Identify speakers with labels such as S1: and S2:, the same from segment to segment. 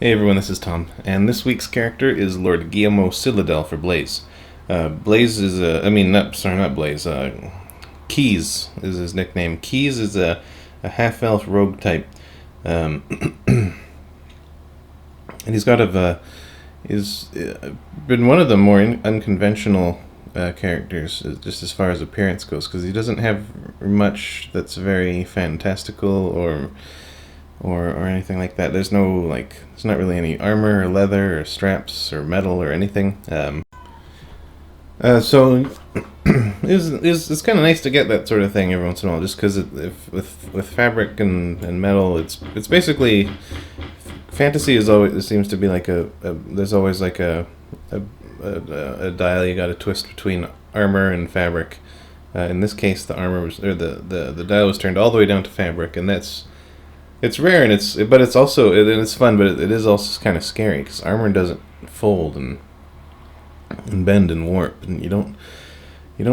S1: Hey everyone, this is Tom, and this week's character is Lord Guillermo Citadel for Blaze. Blaze is not Blaze. Keys is his nickname. Keys is a half-elf rogue type, um, and he's been one of the more unconventional characters, just as far as appearance goes, because he doesn't have much that's very fantastical or anything like that. There's not really any armor or leather or straps or metal or anything. So it's kind of nice to get that sort of thing every once in a while, just because with fabric and metal, it's basically fantasy is always, it seems to be like there's always like a dial you got to twist between armor and fabric. In this case, the armor was, or the dial was turned all the way down to fabric, and it's rare, and it's fun, but it is also kind of scary because armor doesn't fold and bend and warp, and you don't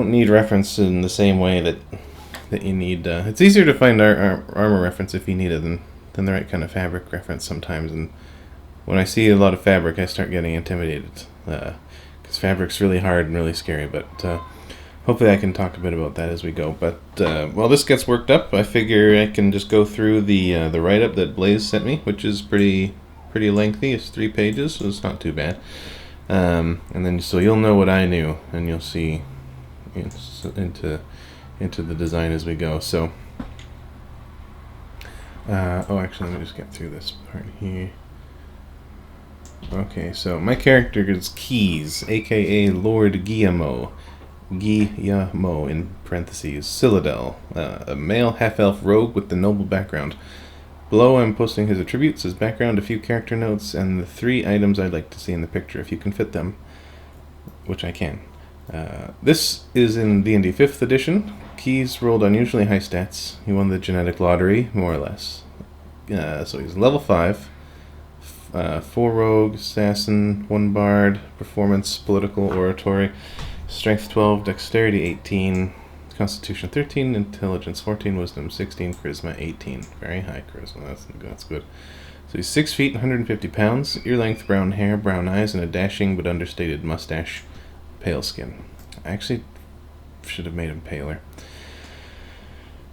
S1: need reference in the same way that you need. It's easier to find armor reference if you need it than the right kind of fabric reference sometimes. And when I see a lot of fabric, I start getting intimidated because fabric's really hard and really scary. But hopefully I can talk a bit about that as we go. But while this gets worked up, I figure I can just go through the write-up that Blaze sent me, which is pretty lengthy. It's 3 pages, so it's not too bad. And then so you'll know what I knew, and you'll see into the design as we go. So, actually, let me just get through this part here. Okay, so my character is Keys, aka Lord Guillermo in parentheses, Citadel, a male half-elf rogue with the noble background. Below I'm posting his attributes, his background, a few character notes, and the 3 items I'd like to see in the picture, if you can fit them, which I can. This is in D&D 5th edition. Keys rolled unusually high stats. He won the genetic lottery, more or less. So he's level 5, 4 rogue, assassin, 1 bard, performance, political, oratory, strength 12, dexterity 18, constitution 13, intelligence 14, wisdom 16, charisma 18. Very high charisma, that's good. So he's 6 feet, 150 pounds, ear-length brown hair, brown eyes, and a dashing but understated mustache, pale skin. I actually should have made him paler.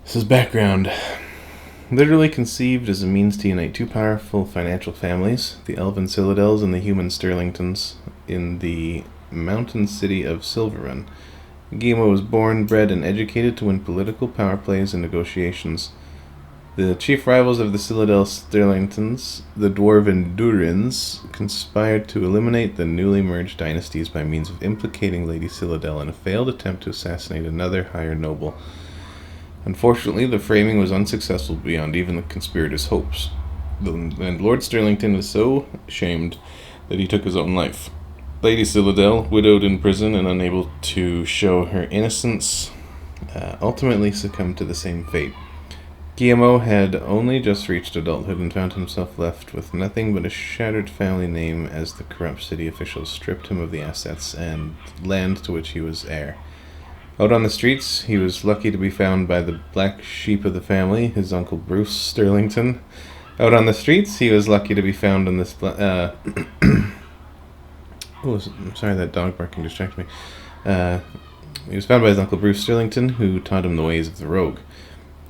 S1: This is background. Literally conceived as a means to unite 2 powerful financial families, the Elven Citadels and the human Sterlingtons, in the mountain city of Silverrun. Guillermo was born, bred, and educated to win political power plays and negotiations. The chief rivals of the Citadel Sterlingtons, the Dwarven Durins, conspired to eliminate the newly merged dynasties by means of implicating Lady Citadel in a failed attempt to assassinate another higher noble. Unfortunately, the framing was unsuccessful beyond even the conspirators' hopes, and Lord Sterlington was so ashamed that he took his own life. Lady Citadel, widowed in prison and unable to show her innocence, ultimately succumbed to the same fate. Guillermo had only just reached adulthood and found himself left with nothing but a shattered family name as the corrupt city officials stripped him of the assets and land to which he was heir. Out on the streets, he was lucky to be found by the black sheep of the family, his uncle Bruce Sterlington. Out on the streets, he was lucky to be found on this... sorry, that dog barking distracted me. He was found by his uncle Bruce Sterlington, who taught him the ways of the rogue.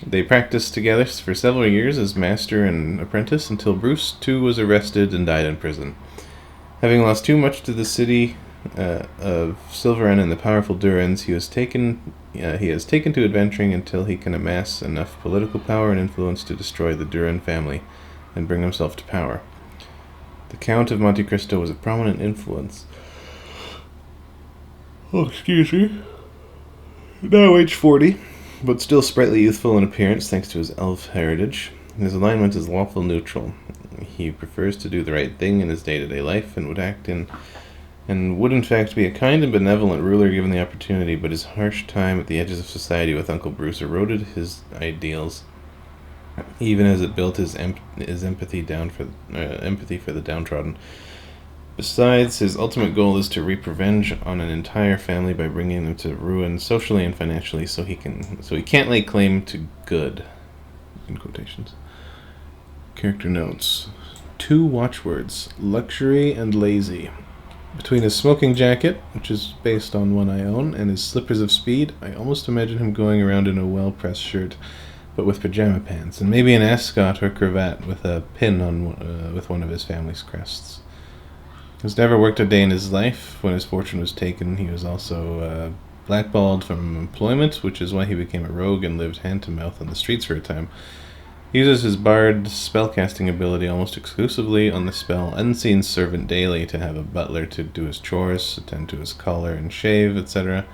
S1: They practiced together for several years as master and apprentice until Bruce, too, was arrested and died in prison. Having lost too much to the city of Silverrun and the powerful Durins, he has taken to adventuring until he can amass enough political power and influence to destroy the Durin family and bring himself to power. The Count of Monte Cristo was a prominent influence. Oh, excuse me. Now age 40, but still sprightly youthful in appearance thanks to his elf heritage. His alignment is lawful neutral. He prefers to do the right thing in his day-to-day life and would in fact be a kind and benevolent ruler given the opportunity, but his harsh time at the edges of society with Uncle Bruce eroded his ideals, even as it built his empathy for the downtrodden. Besides, his ultimate goal is to reap revenge on an entire family by bringing them to ruin socially and financially, so he can't lay claim to good. In quotations. Character notes. 2 watchwords: luxury and lazy. Between his smoking jacket, which is based on one I own, and his slippers of speed, I almost imagine him going around in a well-pressed shirt, but with pajama pants, and maybe an ascot or cravat with a pin on with one of his family's crests. He's never worked a day in his life. When his fortune was taken, he was also blackballed from employment, which is why he became a rogue and lived hand-to-mouth on the streets for a time. He uses his bard spellcasting ability almost exclusively on the spell Unseen Servant daily to have a butler to do his chores, attend to his collar and shave, etc.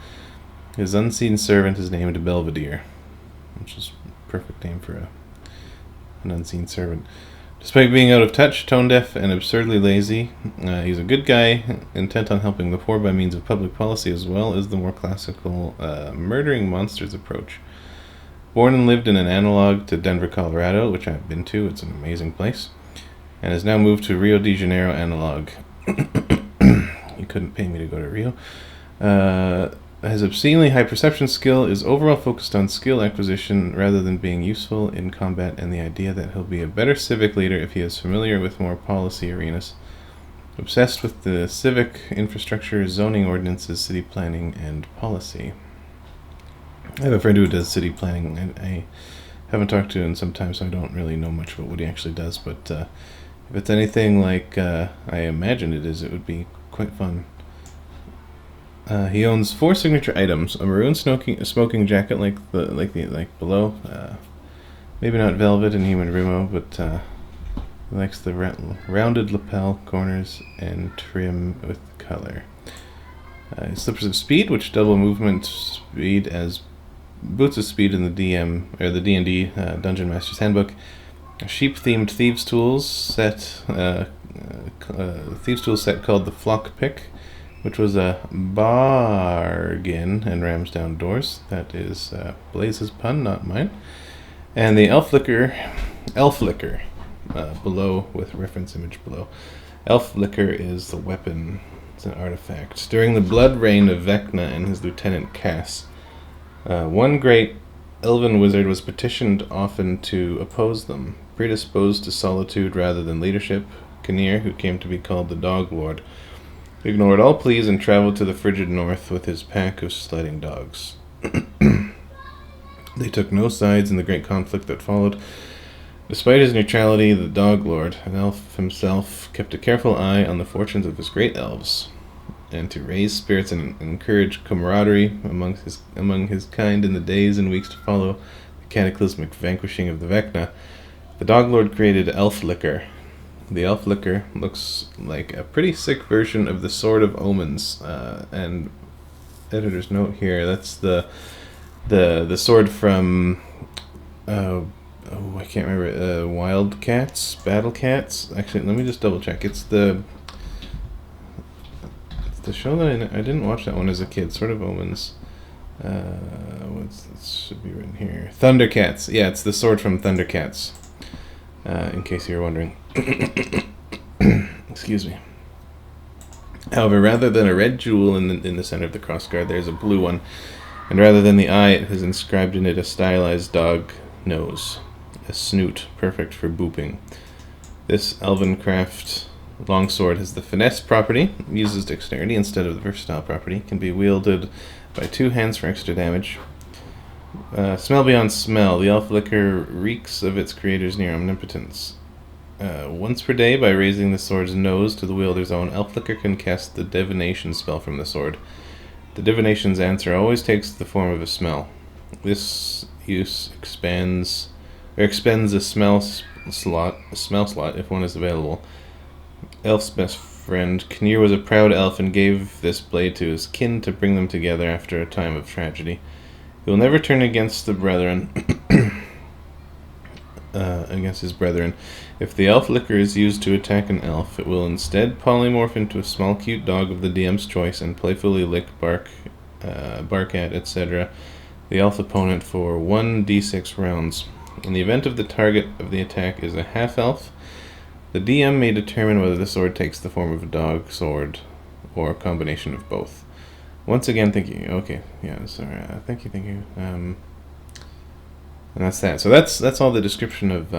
S1: His Unseen Servant is named Belvedere, which is a perfect name for an unseen servant. Despite being out of touch, tone-deaf, and absurdly lazy, he's a good guy, intent on helping the poor by means of public policy as well as the more classical murdering monsters approach. Born and lived in an analog to Denver, Colorado, which I've been to. It's an amazing place. And has now moved to Rio de Janeiro analog. You couldn't pay me to go to Rio. His obscenely high perception skill is overall focused on skill acquisition rather than being useful in combat, and the idea that he'll be a better civic leader if he is familiar with more policy arenas. Obsessed with the civic infrastructure, zoning ordinances, city planning, and policy. I have a friend who does city planning, and I haven't talked to him in some time, so I don't really know much about what he actually does, but if it's anything like I imagine it is, it would be quite fun. He owns 4 signature items: a maroon smoking jacket like below, maybe not velvet and human rimo, but he likes the rounded lapel corners and trim with color. His slippers of speed, which double movement speed as boots of speed in the D&D Dungeon Master's Handbook. A sheep-themed thieves' tools set called the Flock Pick, which was a bargain and rams down doors. That is Blaze's pun, not mine. And the Elf Liquor, below, with reference image below. Elf Liquor is the weapon. It's an artifact. During the blood reign of Vecna and his lieutenant Cass, one great elven wizard was petitioned often to oppose them. Predisposed to solitude rather than leadership, Kinnear, who came to be called the Dog Lord, ignored all pleas and traveled to the frigid north with his pack of sledding dogs. They took no sides in the great conflict that followed. Despite his neutrality, the Dog Lord, an elf himself, kept a careful eye on the fortunes of his great elves, and to raise spirits and encourage camaraderie among his kind in the days and weeks to follow the cataclysmic vanquishing of the Vecna, the Dog Lord created Elf Liquor. The Elf Liquor looks like a pretty sick version of the Sword of Omens, and editor's note here, that's the sword from I can't remember, Wildcats, Battle Cats. Actually, let me just double check. It's the show that I didn't watch that one as a kid. Sword of Omens. It should be written here. Thundercats. Yeah, it's the sword from Thundercats. In case you were wondering. Excuse me. However, rather than a red jewel in the center of the crossguard, there's a blue one, and rather than the eye, it has inscribed in it a stylized dog nose, a snoot perfect for booping. This elven craft longsword has the finesse property, uses dexterity instead of the versatile property, can be wielded by 2 hands for extra damage. Smell beyond smell, the Elf Liquor reeks of its creator's near omnipotence. Once per day, by raising the sword's nose to the wielder's own, Elf Liquor can cast the divination spell from the sword. The divination's answer always takes the form of a smell. This use expends a smell slot if one is available. Elf's best friend Kinnear was a proud elf and gave this blade to his kin to bring them together after a time of tragedy. He will never turn against his brethren. If the Elf Liquor is used to attack an elf, it will instead polymorph into a small cute dog of the DM's choice and playfully lick, bark at, etc. the elf opponent for 1d6 rounds. In the event of the target of the attack is a half-elf, the DM may determine whether the sword takes the form of a dog, sword, or a combination of both. Once again, thank you. Okay, yeah, sorry. Thank you. And that's that. So that's all the description of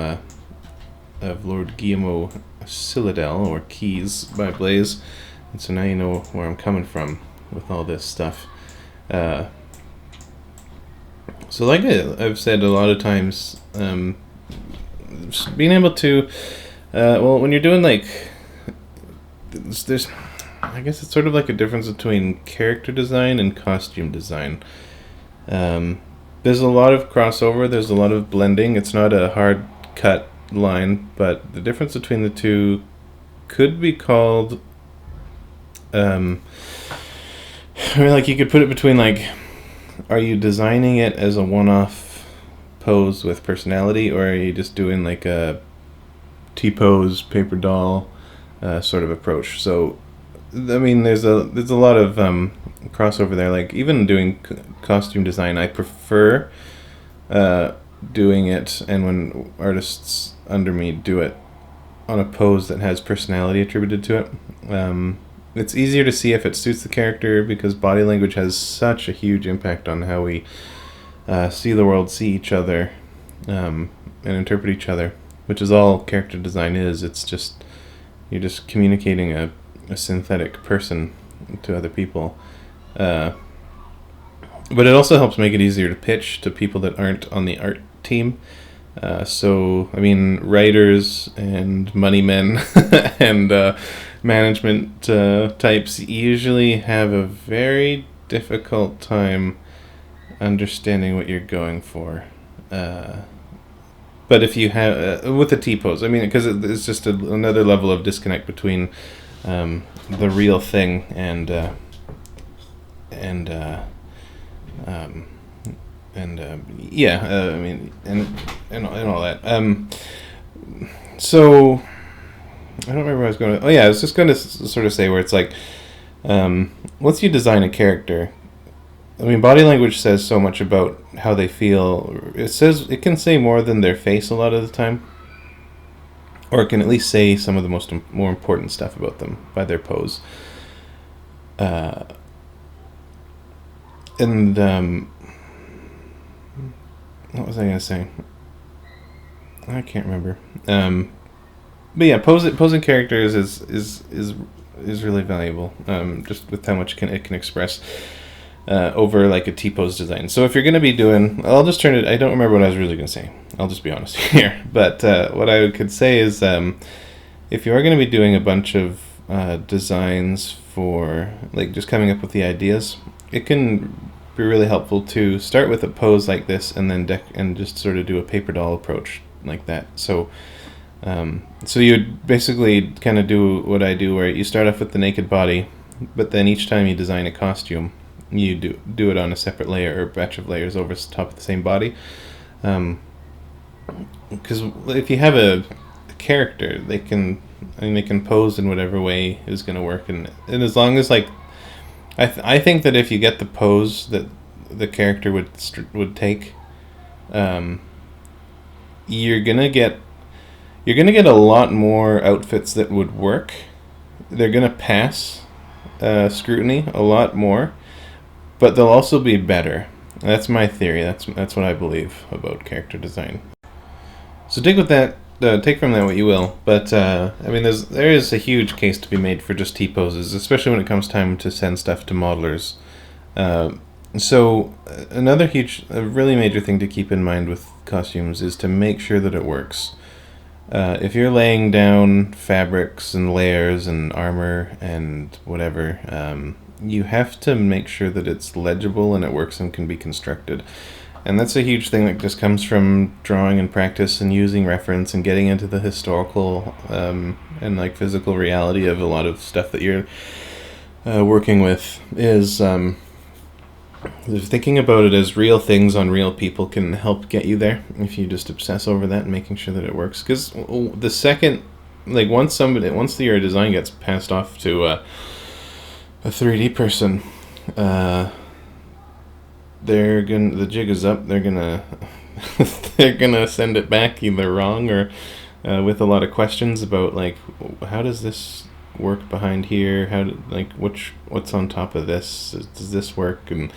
S1: Lord Guillermo Citadel, or Keys, by Blaze. And so now you know where I'm coming from with all this stuff. So like I've said a lot of times, being able to, when you're doing like, there's, I guess it's sort of like a difference between character design and costume design. There's a lot of crossover, there's a lot of blending. It's not a hard cut line, but the difference between the two could be called, like you could put it between like, are you designing it as a one-off pose with personality, or are you just doing like a T-pose, paper doll sort of approach? So, I mean, there's a lot of crossover there. Like even doing costume design, I prefer doing it, and when artists under me do it on a pose that has personality attributed to it. It's easier to see if it suits the character, because body language has such a huge impact on how we see the world, see each other, and interpret each other, which is all character design is. It's just, you're just communicating a synthetic person to other people. But it also helps make it easier to pitch to people that aren't on the art team. So, I mean, writers and money men and management types usually have a very difficult time understanding what you're going for. But if you have, with the T-pose, I mean, because it's just another level of disconnect between the real thing and I mean, and all that. So I don't remember where I was going to. Oh yeah, I was just going to sort of say where it's like, once you design a character, I mean, body language says so much about how they feel. It can say more than their face a lot of the time, or it can at least say some of the more important stuff about them by their pose. What was I gonna say? I can't remember. But yeah, posing characters is really valuable. Just with how much it can express over like a T-pose design. So if you're gonna be doing, I'll just turn it. I don't remember what I was really gonna say. I'll just be honest here. But what I could say is, if you are gonna be doing a bunch of designs for like just coming up with the ideas, it can be really helpful to start with a pose like this and then and just sort of do a paper doll approach like that. So you basically kind of do what I do, where you start off with the naked body, but then each time you design a costume, you do it on a separate layer or batch of layers over top of the same body. Because if you have a character, they can pose in whatever way is going to work, and as long as like, I think that if you get the pose that the character would take, you're gonna get a lot more outfits that would work. They're gonna pass scrutiny a lot more, but they'll also be better. That's my theory. That's what I believe about character design. So take with that. Take from that what you will, but I mean, there is a huge case to be made for just T-poses, especially when it comes time to send stuff to modelers. So another really major thing to keep in mind with costumes is to make sure that it works. If you're laying down fabrics and layers and armor and whatever, you have to make sure that it's legible and it works and can be constructed. And that's a huge thing that just comes from drawing and practice and using reference and getting into the historical and like physical reality of a lot of stuff that you're working with. Is thinking about it as real things on real people can help get you there if you just obsess over that and making sure that it works. Because the second, like once your design gets passed off to a 3D person, the jig is up. They're gonna send it back either wrong or with a lot of questions about like, how does this work behind here? What's on top of this? Does this work? And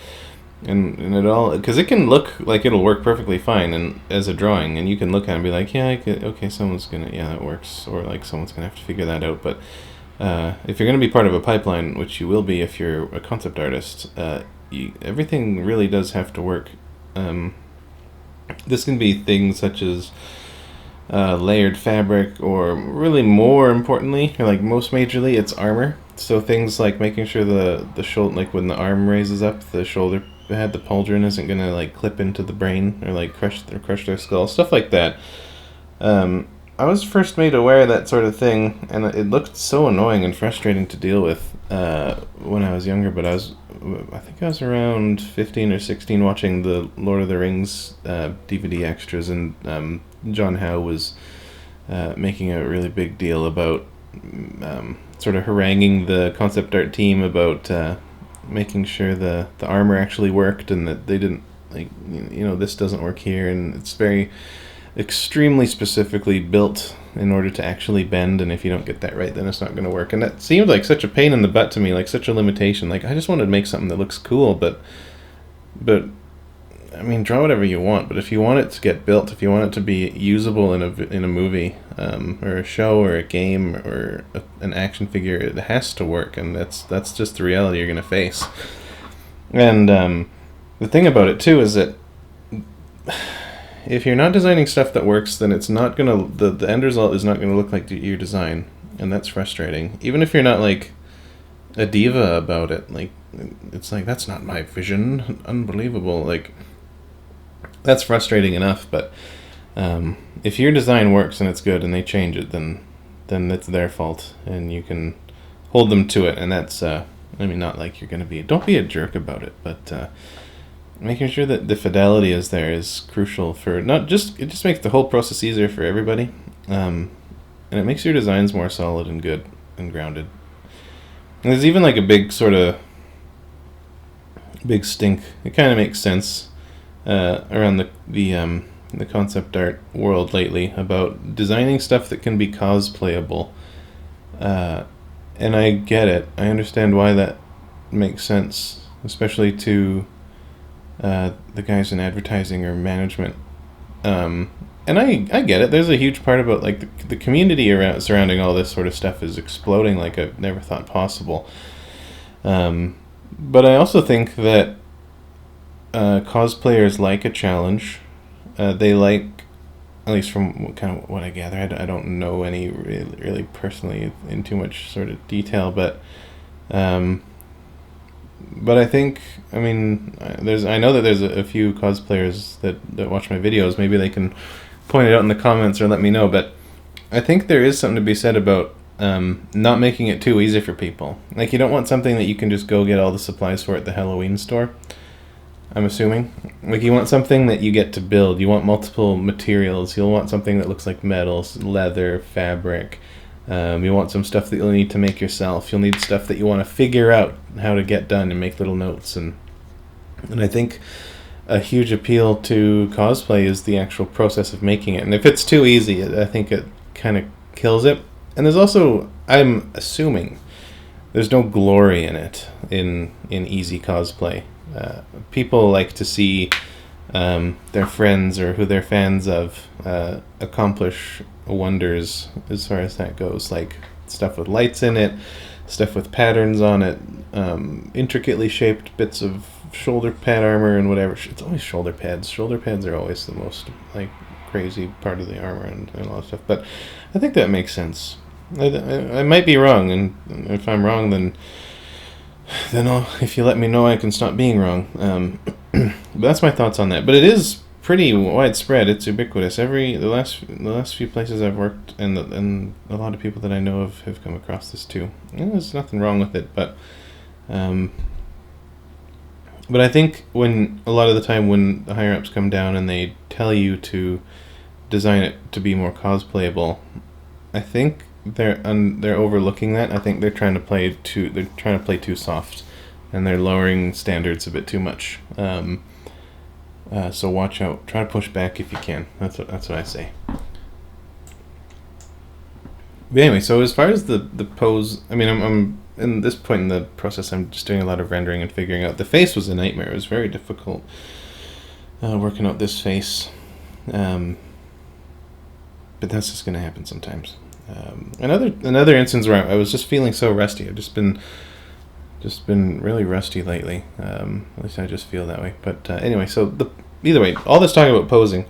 S1: and it all, because it can look like it'll work perfectly fine and as a drawing, and you can look at it and be like, yeah, I could, okay, someone's gonna, yeah, that works, or like someone's gonna have to figure that out. But if you're gonna be part of a pipeline, which you will be if you're a concept artist, everything really does have to work. This can be things such as layered fabric, or really more importantly, or like most majorly, it's armor. So things like making sure the shoulder, like when the arm raises up, the shoulder pad, the pauldron isn't gonna like clip into the brain or like crush their skull, stuff like that. I was first made aware of that sort of thing, and it looked so annoying and frustrating to deal with when I was younger. But I think I was around 15 or 16 watching the Lord of the Rings DVD extras, and John Howe was making a really big deal about sort of haranguing the concept art team about making sure the armor actually worked, and that they didn't, like, this doesn't work here, and it's very extremely specifically built in order to actually bend, and if you don't get that right, then it's not going to work. And that seemed like such a pain in the butt to me, like such a limitation. Like, I just wanted to make something that looks cool, but I mean, draw whatever you want, but if you want it to get built, if you want it to be usable in a movie, or a show, or a game, or an action figure, it has to work, and that's just the reality you're going to face. And the thing about it too is that if you're not designing stuff that works, then it's not gonna, the end result is not gonna look like your design, and that's frustrating. Even if you're not like a diva about it, like, it's like, that's not my vision, unbelievable, like, that's frustrating enough. But if your design works and it's good and they change it, then it's their fault, and you can hold them to it. And that's I mean, not like you're gonna be, don't be a jerk about it, but making sure that the fidelity is there is crucial for, not just, it just makes the whole process easier for everybody, and it makes your designs more solid and good and grounded. And there's even like a big sort of big stink, it kind of makes sense around the concept art world lately, about designing stuff that can be cosplayable, and I get it, I understand why that makes sense, especially to the guys in advertising or management, and I get it. There's a huge part about, like, the community around surrounding all this sort of stuff is exploding like I've never thought possible. But I also think that cosplayers like a challenge. They like, at least from kind of what I gather, I don't know any really personally in too much sort of detail, but I think, I mean, I know that there's a few cosplayers that watch my videos. Maybe they can point it out in the comments or let me know. But I think there is something to be said about not making it too easy for people. Like, you don't want something that you can just go get all the supplies for at the Halloween store, I'm assuming. Like, you want something that you get to build. You want multiple materials. You'll want something that looks like metals, leather, fabric. You want some stuff that you'll need to make yourself. You'll need stuff that you want to figure out how to get done and make little notes. And I think a huge appeal to cosplay is the actual process of making it. And if it's too easy, I think it kind of kills it. And there's also, I'm assuming, there's no glory in it, in easy cosplay. People like to see their friends or who they're fans of accomplish wonders as far as that goes, like stuff with lights in it, stuff with patterns on it, intricately shaped bits of shoulder pad armor and whatever. It's always shoulder pads. Shoulder pads are always the most, like, crazy part of the armor and all that stuff. But I think that makes sense. I might be wrong, and if I'm wrong, then if you let me know, I can stop being wrong. But that's my thoughts on that. But it is pretty widespread. It's ubiquitous. The last few places I've worked, and a lot of people that I know have come across this too. And there's nothing wrong with it, but I think a lot of the time when the higher ups come down and they tell you to design it to be more cosplayable, I think they're overlooking that. I think they're trying to play too soft, and they're lowering standards a bit too much. So watch out. Try to push back if you can. That's what I say. But anyway, so as far as the pose, I mean, I'm in this point in the process, I'm just doing a lot of rendering and figuring out. The face was a nightmare. It was very difficult working out this face. But that's just going to happen sometimes. Another instance where I was just feeling so rusty. I've just been really rusty lately. At least I just feel that way. But anyway, so either way, all this talking about posing,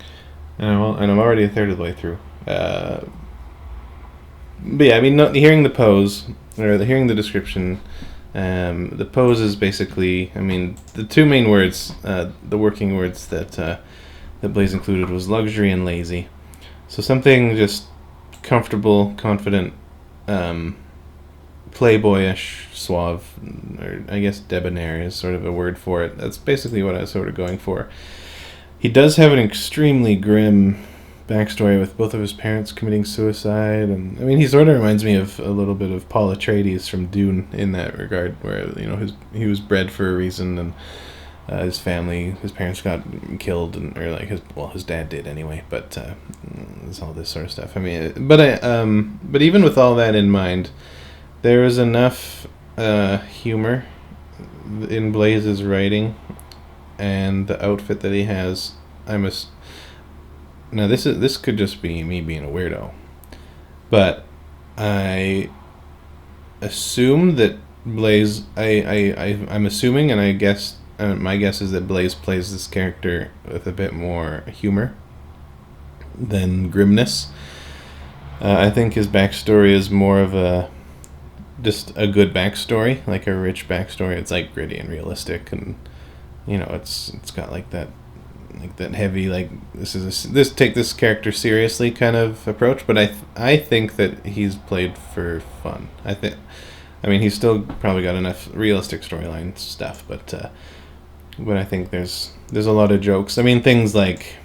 S1: and I'm already a third of the way through. But yeah, I mean, hearing the pose or hearing the description, the pose is basically, I mean, the two main words, the working words that Blaze included was luxury and lazy. So something just comfortable, confident, playboyish, suave, or I guess debonair is sort of a word for it. That's basically what I was sort of going for. He does have an extremely grim backstory with both of his parents committing suicide, and I mean, he sort of reminds me of a little bit of Paul Atreides from Dune in that regard, where he was bred for a reason, and his parents got killed, his dad did anyway, but there's all this sort of stuff. I mean, but even with all that in mind, there is enough humor in Blaze's writing and the outfit that he has. Now this could just be me being a weirdo, but I assume that Blaze. I'm assuming, and I guess my guess is that Blaze plays this character with a bit more humor than grimness. I think his backstory is more of just a good backstory, like a rich backstory. It's like gritty and realistic, and it's got like that heavy, like take this character seriously kind of approach. But I think that he's played for fun. I mean, he's still probably got enough realistic storyline stuff, but I think there's a lot of jokes. I mean, things like,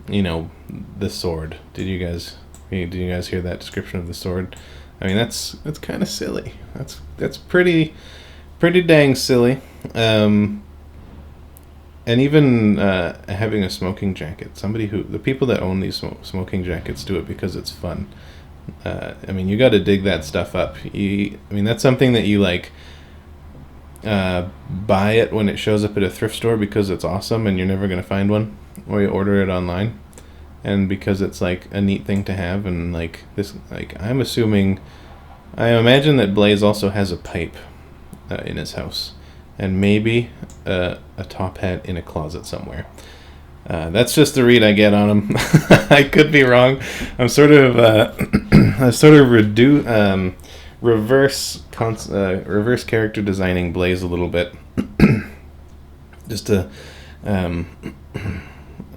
S1: the sword. Did you guys hear that description of the sword? I mean, that's kind of silly. That's pretty dang silly. And even having a smoking jacket. The people that own these smoking jackets do it because it's fun. I mean, you got to dig that stuff up. I mean, that's something that you like. Buy it when it shows up at a thrift store because it's awesome and you're never gonna find one, or you order it online, and because it's like a neat thing to have. And like this, like I imagine that Blaze also has a pipe in his house, and maybe a top hat in a closet somewhere. That's just the read I get on him. I could be wrong. I'm sort of reverse character designing Blaze a little bit, just to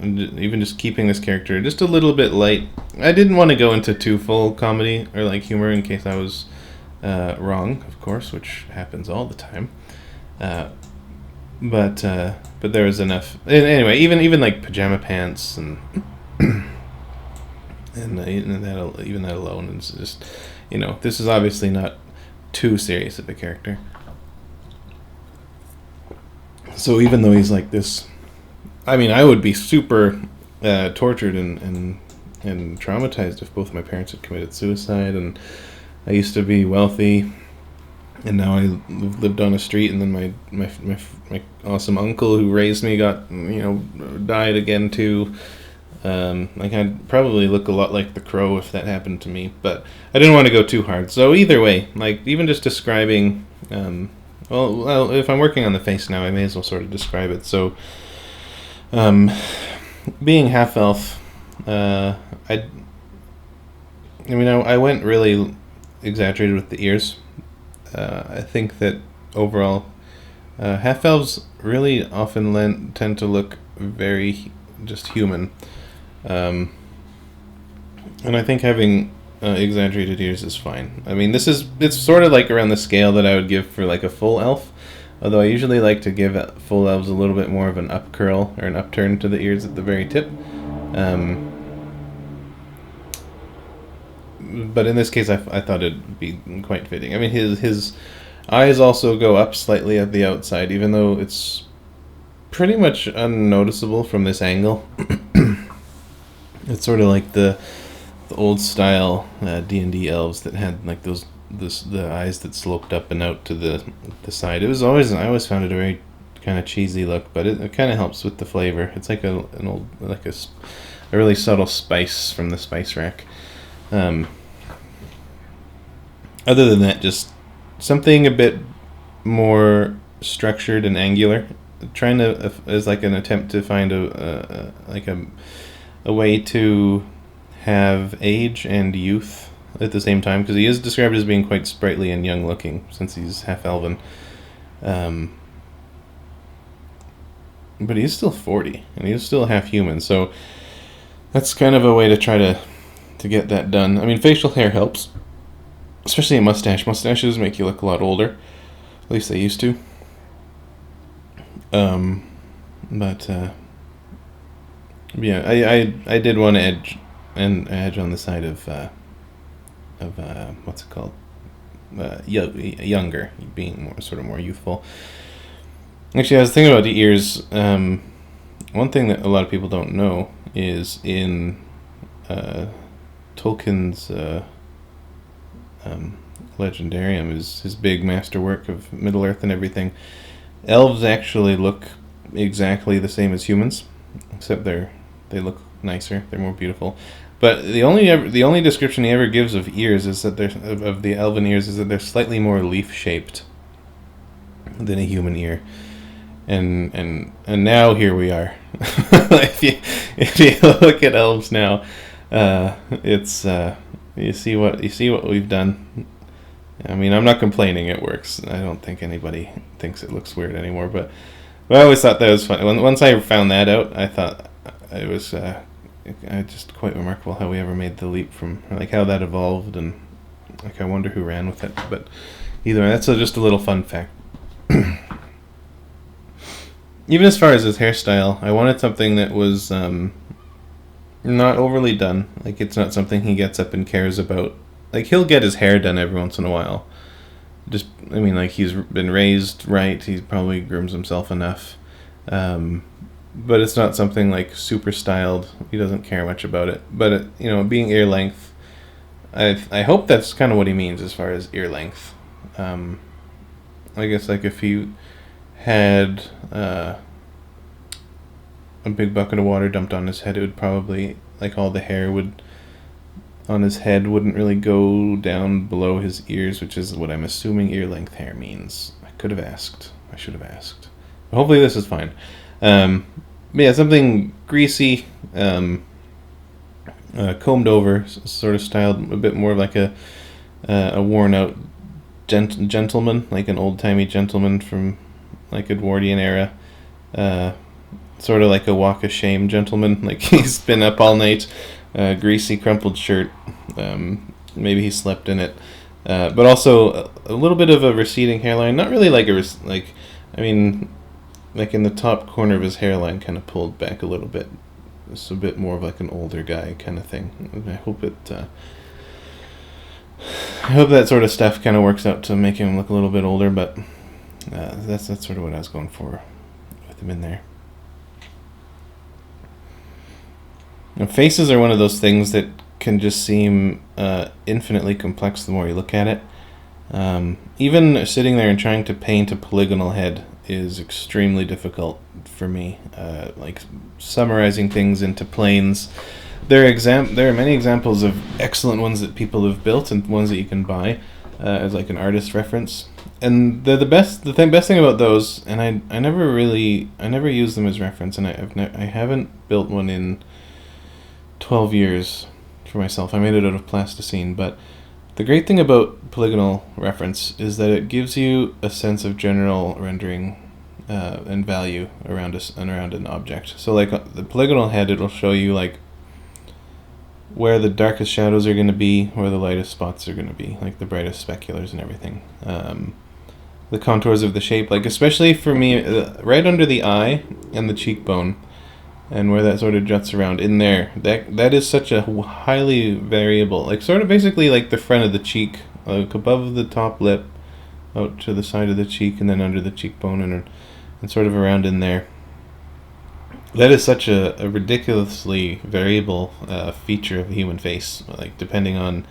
S1: even just keeping this character just a little bit light. I didn't want to go into too full comedy or like humor in case I was wrong, of course, which happens all the time. But there was enough. Anyway, even like pajama pants and even that alone is just, this is obviously not too serious of a character. So even though he's like this, I mean, I would be super tortured and traumatized if both my parents had committed suicide, and I used to be wealthy, and now I lived on a street, and then my awesome uncle who raised me died again too. Like I'd probably look a lot like the Crow if that happened to me, but I didn't want to go too hard. So either way, like even just describing, well, if I'm working on the face now, I may as well sort of describe it. So, being half elf, I went really exaggerated with the ears. I think that overall, half elves really often tend to look very just human. And I think having exaggerated ears is fine. I mean, it's sort of like around the scale that I would give for like a full elf, although I usually like to give full elves a little bit more of an up curl or an upturn to the ears at the very tip. But in this case, I thought it'd be quite fitting. I mean, his eyes also go up slightly at the outside, even though it's pretty much unnoticeable from this angle. It's sort of like the old style D&D elves that had like those the eyes that sloped up and out to the side. It was always I always found it a very kind of cheesy look, but it kind of helps with the flavor. It's like a really subtle spice from the spice rack. Other than that, just something a bit more structured and angular. Trying to as like an attempt to find a way to have age and youth at the same time, because he is described as being quite sprightly and young looking since he's half elven. But he's still 40 and he's still half human, so that's kind of a way to try to get that done. I mean, facial hair helps, especially a mustache. Mustaches make you look a lot older, at least they used to. But yeah, I did want to edge on the side of what's it called, younger, being more youthful. Actually, I was thinking about the ears. One thing that a lot of people don't know is in Tolkien's Legendarium, is his big masterwork of Middle Earth and everything. Elves actually look exactly the same as humans, except they look nicer. They're more beautiful. But the only description he ever gives of ears is that of the elven ears is that they're slightly more leaf shaped than a human ear. And now here we are. if you look at elves now, it's you see what we've done. I mean, I'm not complaining. It works. I don't think anybody thinks it looks weird anymore. But I always thought that was funny. Once I found that out, I thought it was just quite remarkable how we ever made the leap from, like, how that evolved, and like I wonder who ran with it. But either way, that's just a little fun fact. Even as far as his hairstyle, I wanted something that was not overly done. Like, it's not something he gets up and cares about. Like, he'll get his hair done every once in a while. Like, he's been raised right. He probably grooms himself enough. But it's not something, like, super styled. He doesn't care much about it. But, being ear length, I hope that's kind of what he means as far as ear length. I guess, like, if he had a big bucket of water dumped on his head, it would probably, like, all the hair on his head wouldn't really go down below his ears, which is what I'm assuming ear length hair means. I should have asked. But hopefully this is fine. Yeah, something greasy, combed over, sort of styled a bit more like a worn out gentleman, like an old timey gentleman from like Edwardian era, sort of like a walk of shame gentleman, like he's been up all night, greasy crumpled shirt, maybe he slept in it, but also a little bit of a receding hairline, not really like like in the top corner of his hairline kind of pulled back a little bit. It's a bit more of like an older guy kind of thing. I hope that sort of stuff kind of works out to make him look a little bit older, but that's sort of what I was going for with him in there. Now, faces are one of those things that can just seem infinitely complex the more you look at it. Even sitting there and trying to paint a polygonal head is extremely difficult for me. Like summarizing things into planes. There are many examples of excellent ones that people have built and ones that you can buy as like an artist reference. And they're the best. The best thing about those, and I never use them as reference, and I haven't built one in 12 years for myself. I made it out of plasticine, but the great thing about polygonal reference is that it gives you a sense of general rendering and value around an object. So like the polygonal head, it'll show you like where the darkest shadows are going to be, where the lightest spots are going to be, like the brightest speculars and everything. The contours of the shape, like especially for me, right under the eye and the cheekbone, and where that sort of juts around in there, that is such a highly variable, like sort of basically like the front of the cheek, like above the top lip, out to the side of the cheek, and then under the cheekbone, and sort of around in there. That is such a ridiculously variable feature of the human face, like depending on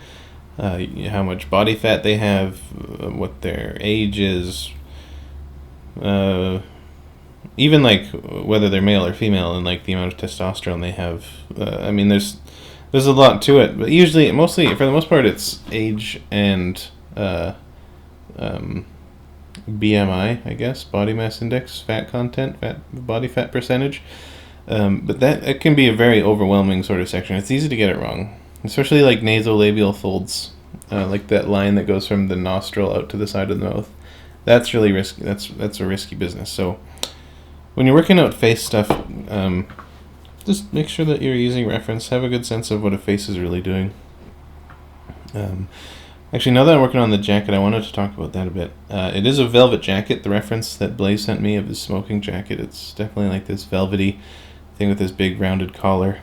S1: how much body fat they have, what their age is, even like whether they're male or female, and like the amount of testosterone they have. I mean, there's a lot to it, but usually, mostly for the most part, it's age and BMI, I guess, body mass index, fat content, body fat percentage. But that it can be a very overwhelming sort of section. It's easy to get it wrong, especially like nasolabial folds, like that line that goes from the nostril out to the side of the mouth. That's really risky. That's a risky business. So when you're working out face stuff, just make sure that you're using reference. Have a good sense of what a face is really doing. Actually, now that I'm working on the jacket, I wanted to talk about that a bit. It is a velvet jacket. The reference that Blaze sent me of his smoking jacket, it's definitely like this velvety thing with this big rounded collar,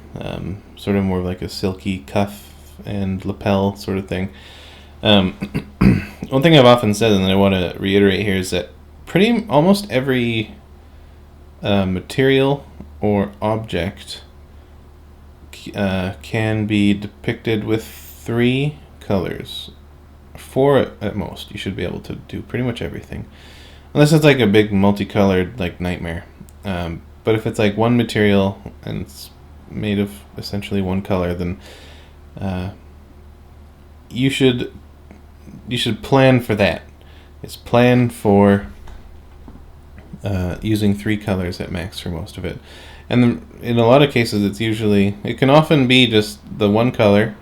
S1: sort of more like a silky cuff and lapel sort of thing. One thing I've often said, and I want to reiterate here, is that almost every material or object can be depicted with 3 colors. 4 at most. You should be able to do pretty much everything, unless it's like a big multicolored like nightmare. But if it's like one material and it's made of essentially one color, then you should plan for that. It's plan for using 3 colors at max for most of it. And in a lot of cases, it can often be just the one color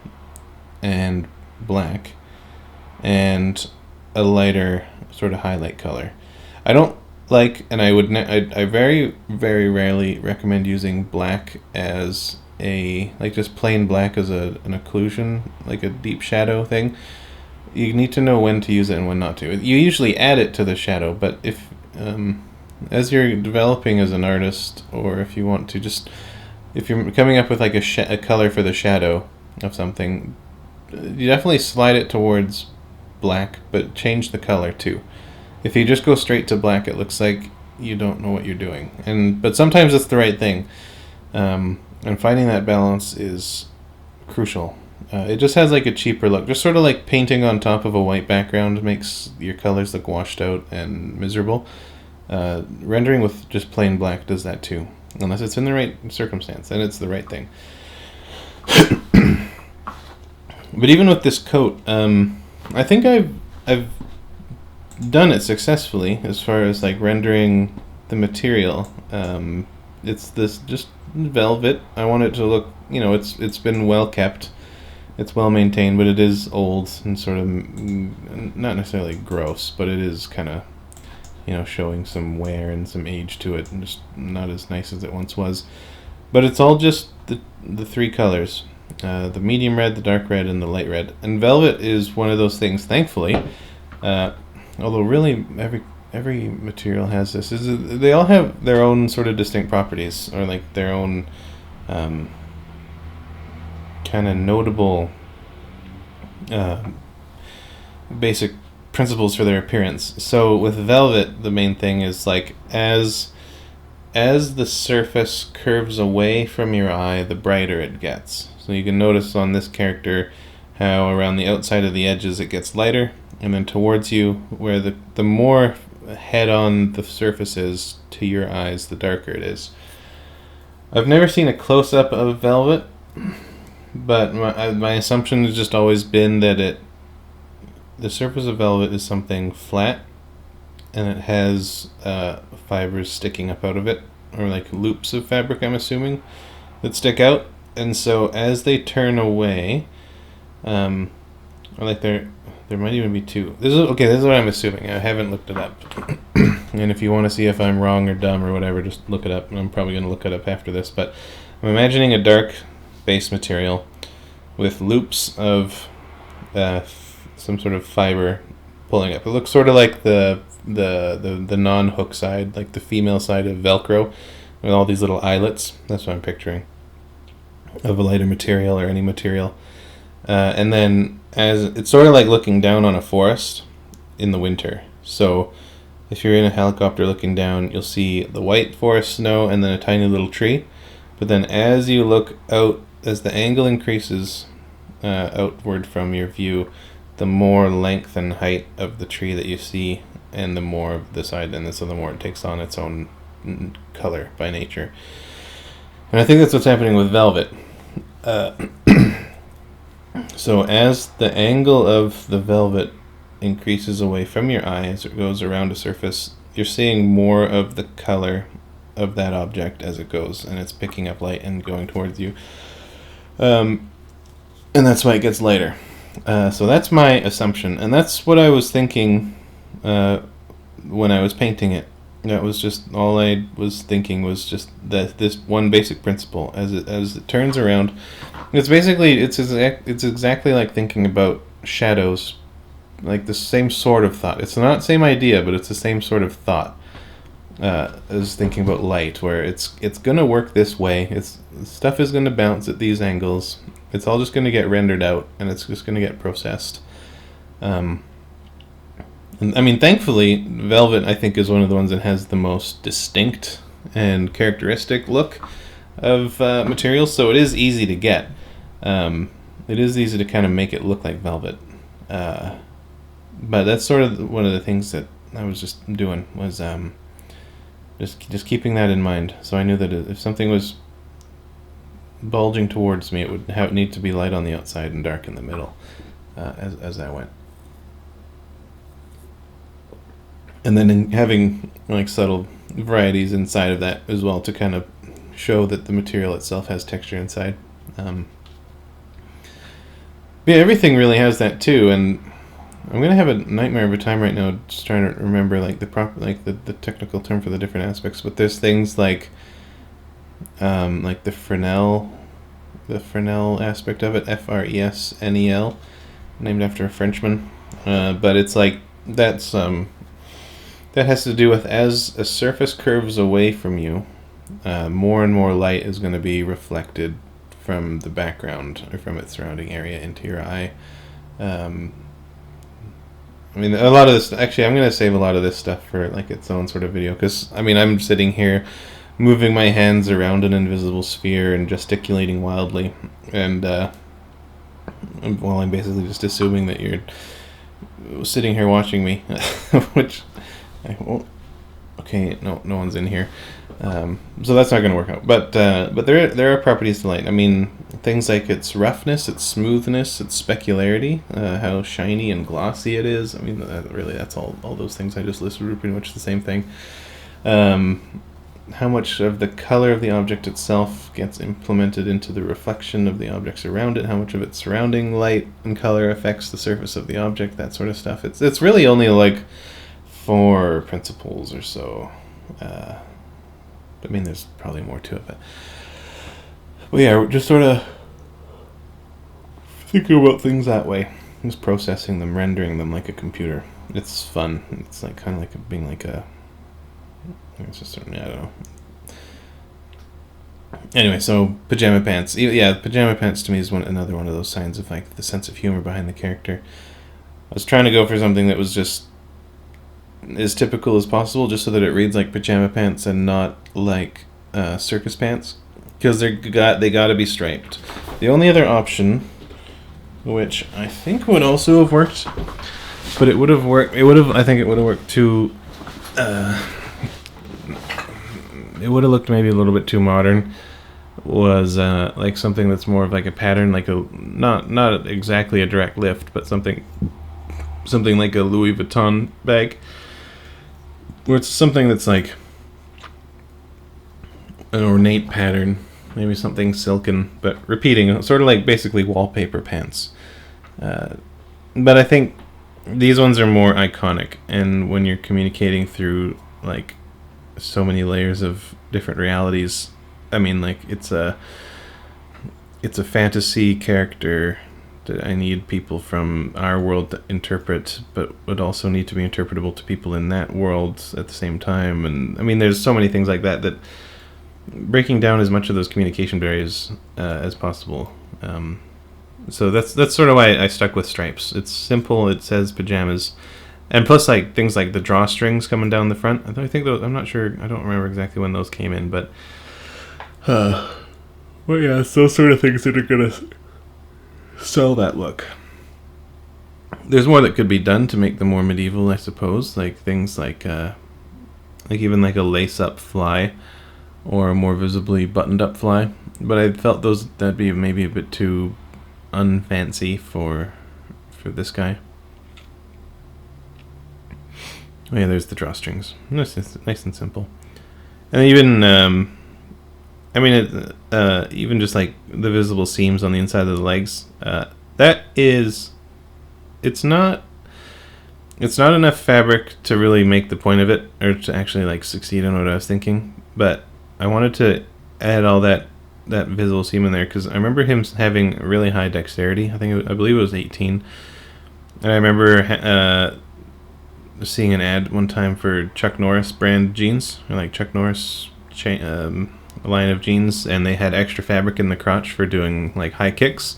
S1: and black and a lighter sort of highlight color. I don't like, and I very, very rarely recommend using black as just plain black as an occlusion, like a deep shadow thing. You need to know when to use it and when not to. You usually add it to the shadow, but if as you're developing as an artist, or if you want to if you're coming up with like a color for the shadow of something, you definitely slide it towards black, but change the color too. If you just go straight to black, it looks like you don't know what you're doing. But sometimes it's the right thing. And finding that balance is crucial. It just has like a cheaper look. Just sort of like painting on top of a white background makes your colors look washed out and miserable. Rendering with just plain black does that too, unless it's in the right circumstance, and it's the right thing. But even with this coat, I think I've done it successfully as far as like rendering the material. It's this just velvet. I want it to look, it's been well kept. It's well maintained, but it is old and sort of not necessarily gross, but it is kind of, showing some wear and some age to it, and just not as nice as it once was. But it's all just the 3 colors. The medium red, the dark red, and the light red. And velvet is one of those things, thankfully. Although really every material has this. They all have their own sort of distinct properties, or like their own kind of notable basic principles for their appearance. So with velvet, the main thing is like as the surface curves away from your eye, the brighter it gets. So you can notice on this character how around the outside of the edges it gets lighter, and then towards you, where the more head on the surface is to your eyes, the darker it is. I've never seen a close-up of velvet, but my assumption has just always been that the surface of velvet is something flat, and it has fibers sticking up out of it, or like loops of fabric, I'm assuming, that stick out. And so as they turn away, or like there might even be 2. This is what I'm assuming. I haven't looked it up. And if you want to see if I'm wrong or dumb or whatever, just look it up. I'm probably going to look it up after this. But I'm imagining a dark base material with loops of some sort of fiber pulling up. It looks sort of like the non-hook side, like the female side of Velcro, with all these little eyelets. That's what I'm picturing of a lighter material or any material. And then as it's sort of like looking down on a forest in the winter. So if you're in a helicopter looking down, you'll see the white forest snow and then a tiny little tree. But then as you look out, as the angle increases, outward from your view, the more length and height of the tree that you see, and the more of the side, and so the more it takes on its own color by nature. And I think that's what's happening with velvet. So as the angle of the velvet increases away from your eye as it goes around a surface, you're seeing more of the color of that object as it goes, and it's picking up light and going towards you. And that's why it gets lighter. So that's my assumption, and that's what I was thinking when I was painting it. That was just all I was thinking, was just that this one basic principle as it turns around. It's exactly like thinking about shadows, like the same sort of thought. It's not the same idea, but it's the same sort of thought as thinking about light, where it's gonna work this way. Stuff is gonna bounce at these angles. It's all just gonna get rendered out, and it's just gonna get processed. And, I mean, thankfully, velvet, I think, is one of the ones that has the most distinct and characteristic look of materials, so it is easy to get. It is easy to kind of make it look like velvet. But that's sort of one of the things that I was just doing, was just keeping that in mind. So I knew that if something was bulging towards me, it would need to be light on the outside and dark in the middle as I went. And then having like subtle varieties inside of that as well, to kind of show that the material itself has texture inside. Yeah, everything really has that too, and I'm gonna have a nightmare of a time right now just trying to remember like the technical term for the different aspects. But there's things like the Fresnel aspect of it, Fresnel, named after a Frenchman. But it's like that has to do with, as a surface curves away from you, more and more light is going to be reflected from the background or from its surrounding area into your eye. I mean, a lot of this, actually, I'm going to save a lot of this stuff for like its own sort of video, because I mean, I'm sitting here moving my hands around an invisible sphere and gesticulating wildly, and well, I'm basically just assuming that you're sitting here watching me, which okay, no one's in here, so that's not going to work out. But there are properties to light. I mean, things like its roughness, its smoothness, its specularity, how shiny and glossy it is. I mean, really, that's all those things I just listed are pretty much the same thing. How much of the color of the object itself gets implemented into the reflection of the objects around it, how much of its surrounding light and color affects the surface of the object, that sort of stuff. It's really only like 4 principles or so. I mean, there's probably more to it, but yeah, we're just sort of thinking about things that way, just processing them, rendering them like a computer. It's fun. It's like kind of like being like a. It's just I don't know. Anyway, so pajama pants. Yeah, pajama pants to me is another one of those signs of like the sense of humor behind the character. I was trying to go for something that was just as typical as possible, just so that it reads like pajama pants and not like circus pants, because they got to be striped. The only other option, which I think would also have worked, but it would have worked. I think it would have worked too. It would have looked maybe a little bit too modern. Was like something that's more of like a pattern, like a not exactly a direct lift, but something like a Louis Vuitton bag, where it's something that's like an ornate pattern, maybe something silken, but repeating, sort of like basically wallpaper pants. But I think these ones are more iconic, and when you're communicating through like so many layers of different realities, I mean, like it's a fantasy character that I need people from our world to interpret, but would also need to be interpretable to people in that world at the same time. And I mean, there's so many things like that breaking down as much of those communication barriers as possible. So that's sort of why I stuck with stripes. It's simple. It says pajamas, and plus like things like the drawstrings coming down the front. I think those. I'm not sure. I don't remember exactly when those came in, but well, yeah, it's those sort of things that are gonna sell that look. There's more that could be done to make them more medieval, I suppose, like things like even like a lace-up fly or a more visibly buttoned-up fly. But I felt that'd be maybe a bit too unfancy for this guy. Oh yeah, there's the drawstrings. Nice and simple. And even, even just like the visible seams on the inside of the legs, it's not enough fabric to really make the point of it, or to actually like succeed on what I was thinking. But I wanted to add all that visible seam in there because I remember him having really high dexterity. I believe it was 18, and I remember seeing an ad one time for Chuck Norris brand jeans, or like Chuck Norris line of jeans, and they had extra fabric in the crotch for doing like high kicks,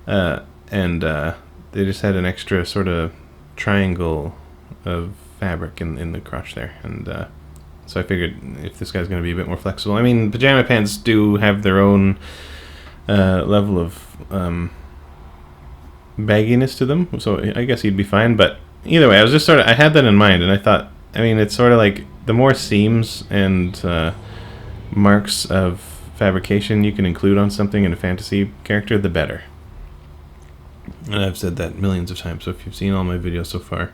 S1: and they just had an extra sort of triangle of fabric in the crotch there, and so I figured if this guy's going to be a bit more flexible. I mean, pajama pants do have their own level of bagginess to them, so I guess he'd be fine. But either way, I had that in mind, and I thought, I mean, it's sort of like the more seams and marks of fabrication you can include on something in a fantasy character, the better. And I've said that millions of times, so if you've seen all my videos so far,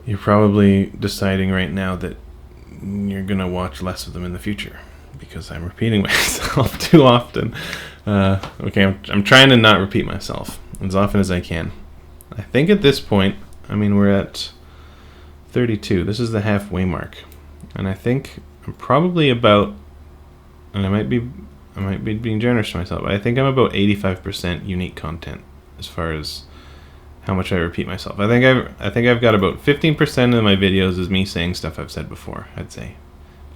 S1: you're probably deciding right now that you're going to watch less of them in the future, because I'm repeating myself too often. Okay, I'm trying to not repeat myself as often as I can. I think at this point, I mean, we're at 32. This is the halfway mark. And I think I'm probably about, and I might be being generous to myself, but I think I'm about 85% unique content as far as how much I repeat myself. I think I've got about 15% of my videos is me saying stuff I've said before, I'd say.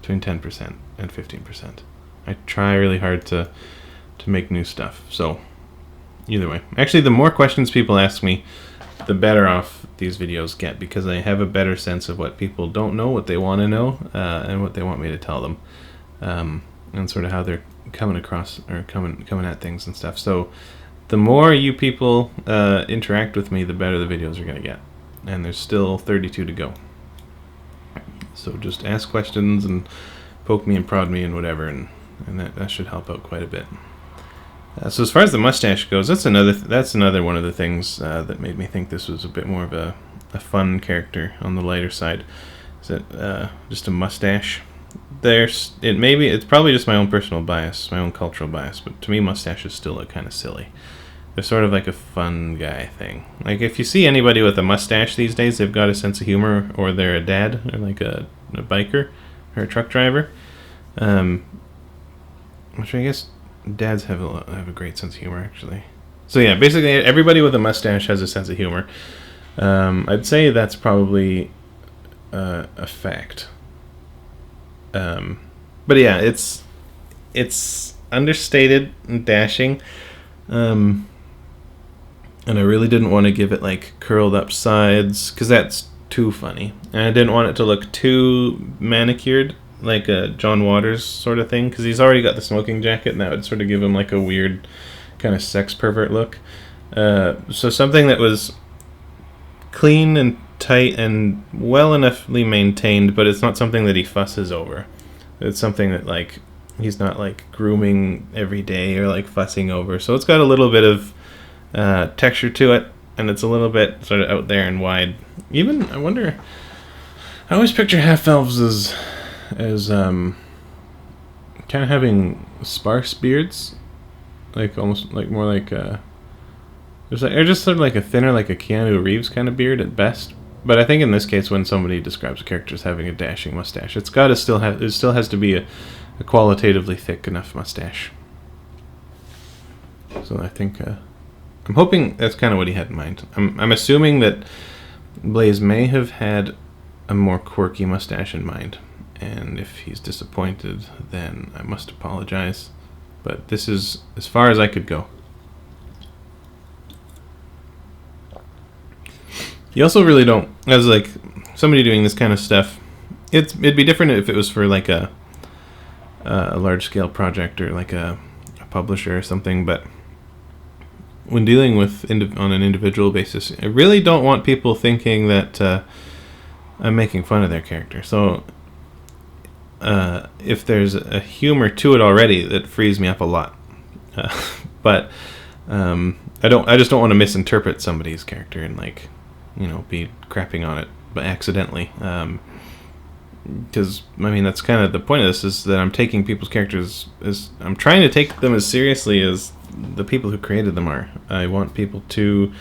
S1: Between 10% and 15%. I try really hard to make new stuff. So, either way. Actually, the more questions people ask me, the better off these videos get, because I have a better sense of what people don't know, what they want to know, and what they want me to tell them, and sort of how they're coming across or coming at things and stuff. So the more you people interact with me, the better the videos are going to get. And there's still 32 to go. So just ask questions and poke me and prod me and whatever, and that should help out quite a bit. So as far as the mustache goes, that's another one of the things that made me think this was a bit more of a fun character on the lighter side. Is it just a mustache? It's probably just my own personal bias, my own cultural bias, but to me mustaches still look kind of silly. They're sort of like a fun guy thing. Like if you see anybody with a mustache these days, they've got a sense of humor, or they're a dad, or like a biker, or a truck driver. Which I guess dads have a great sense of humor, actually. So yeah, basically everybody with a mustache has a sense of humor. I'd say that's probably a fact. But yeah, it's understated and dashing. And I really didn't want to give it like curled up sides, because that's too funny. And I didn't want it to look too manicured, like a John Waters sort of thing, because he's already got the smoking jacket, and that would sort of give him like a weird kind of sex pervert look. So something that was clean and tight and well enoughly maintained, but it's not something that he fusses over. It's something that like he's not like grooming every day or like fussing over. So it's got a little bit of texture to it, and it's a little bit sort of out there and wide. Even I always picture half elves as kind of having sparse beards, like almost like more like there's like, or just sort of like a thinner, like a Keanu Reeves kind of beard at best. But I think in this case, when somebody describes a character as having a dashing mustache, it still has to be a qualitatively thick enough mustache. So I think I'm hoping that's kind of what he had in mind. I'm assuming that Blaze may have had a more quirky mustache in mind, and if he's disappointed, then I must apologize. But this is as far as I could go. You also really don't, as like somebody doing this kind of stuff, it'd be different if it was for like a large scale project or like a publisher or something. But when dealing with on an individual basis, I really don't want people thinking that I'm making fun of their character. So if there's a humor to it already, that frees me up a lot. But I just don't want to misinterpret somebody's character and be crapping on it, but accidentally. Because that's kind of the point of this, is that I'm taking people's characters I'm trying to take them as seriously as the people who created them are. I want people to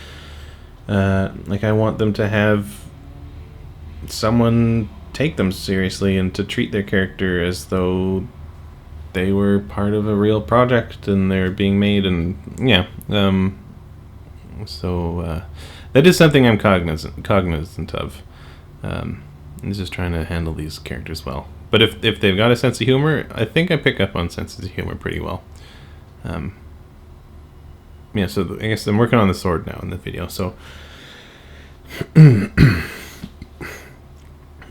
S1: I want them to have someone take them seriously and to treat their character as though they were part of a real project and they're being made, and so that is something I'm cognizant of. I'm just trying to handle these characters well. But if they've got a sense of humor, I think I pick up on senses of humor pretty well. So I guess I'm working on the sword now in the video. So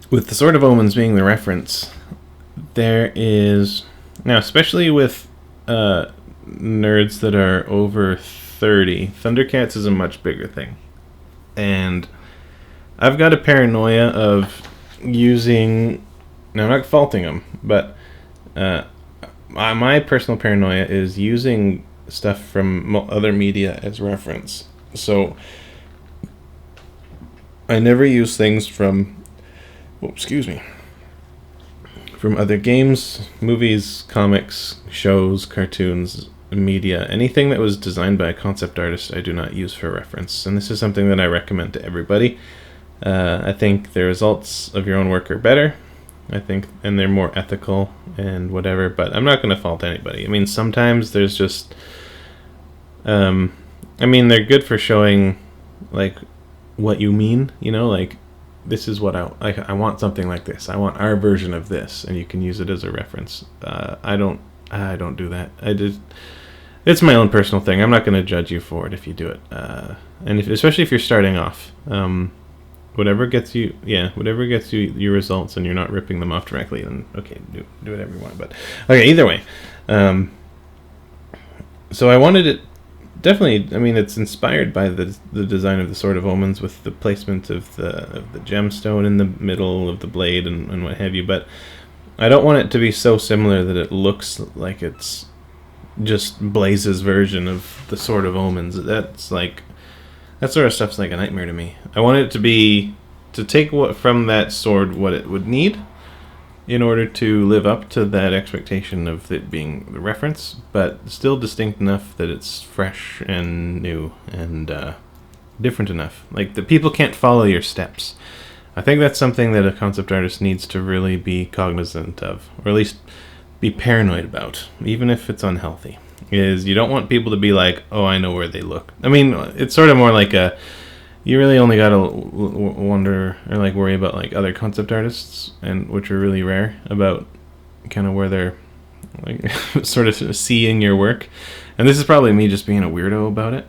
S1: with the Sword of Omens being the reference, there is now, especially with nerds that are over 30, Thundercats is a much bigger thing. And I've got a paranoia of using... Now, I'm not faulting them, but my personal paranoia is using stuff from other media as reference. So I never use things from... from other games, movies, comics, shows, cartoons, media. Anything that was designed by a concept artist, I do not use for reference. And this is something that I recommend to everybody. I think the results of your own work are better. And they're more ethical and whatever, but I'm not going to fault anybody. Sometimes there's just... they're good for showing, what you mean, this is what I want, something like this. I want our version of this, and you can use it as a reference. I don't do that. It's my own personal thing. I'm not going to judge you for it if you do it. And especially if you're starting off, whatever gets you your results, and you're not ripping them off directly, then okay, do whatever you want. But okay, either way. So I wanted it. Definitely, it's inspired by the design of the Sword of Omens, with the placement of the gemstone in the middle of the blade and what have you, but I don't want it to be so similar that it looks like it's just Blaze's version of the Sword of Omens. That sort of stuff's like a nightmare to me. I want it to take from that sword what it would need in order to live up to that expectation of it being the reference, but still distinct enough that it's fresh and new and different enough. The people can't follow your steps. I think that's something that a concept artist needs to really be cognizant of, or at least be paranoid about, even if it's unhealthy. Is you don't want people to be like, oh, I know where they look. It's sort of more like you really only gotta wonder or worry about other concept artists, and which are really rare, about kind of where they're sort of seeing your work. And this is probably me just being a weirdo about it,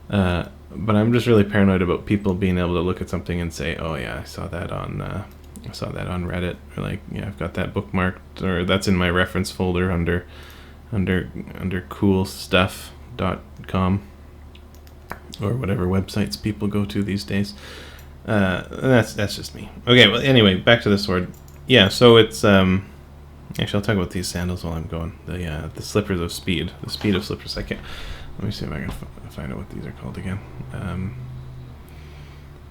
S1: but I'm just really paranoid about people being able to look at something and say, oh yeah, I saw that on Reddit, or I've got that bookmarked, or that's in my reference folder under coolstuff.com. or whatever websites people go to these days. That's just me. Okay, well, anyway, back to the sword. Yeah, so it's actually, I'll talk about these sandals while I'm going. The slippers of speed. The speed of slippers. Let me see if I can find out what these are called again.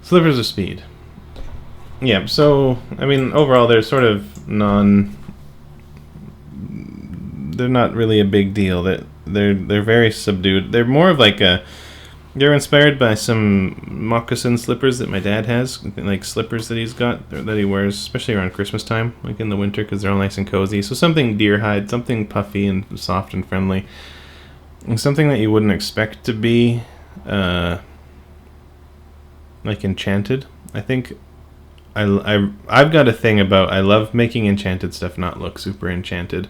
S1: Slippers of speed. Yeah, so overall they're sort of they're not really a big deal. They're very subdued. They're more of they're inspired by some moccasin slippers that my dad has, slippers that he's got, that he wears, especially around Christmas time, in the winter, because they're all nice and cozy. So something deer hide, something puffy and soft and friendly, and something that you wouldn't expect to be enchanted. I think I've got a thing about, I love making enchanted stuff not look super enchanted.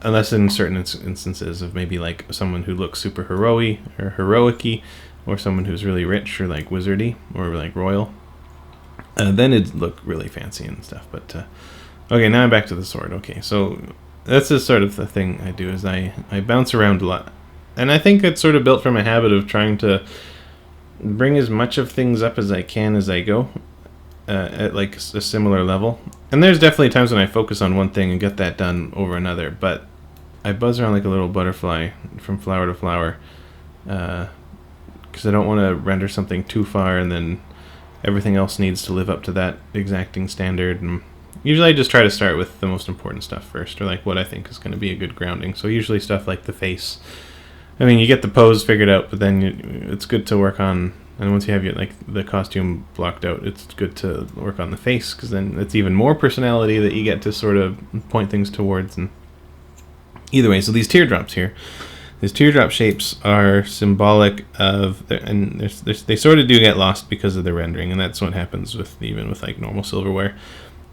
S1: Unless in certain instances of maybe someone who looks super heroic or heroic-y, or someone who's really rich or wizardy or royal, then it'd look really fancy and stuff. But okay, now I'm back to the sword. Okay, so that's just sort of the thing I do, is I bounce around a lot. And I think it's sort of built from a habit of trying to bring as much of things up as I can as I go, at like a similar level. And there's definitely times when I focus on one thing and get that done over another, but I buzz around like a little butterfly from flower to flower, because I don't want to render something too far and then everything else needs to live up to that exacting standard. And usually I just try to start with the most important stuff first, or like what I think is going to be a good grounding. So usually stuff like the face. I mean, you get the pose figured out, but then it's good to work on, and once you have like the costume blocked out, it's good to work on the face, because then it's even more personality that you get to sort of point things towards. And either way, so these teardrops here, these teardrop shapes are symbolic of, and they sort of do get lost because of the rendering, and that's what happens with even with like normal silverware.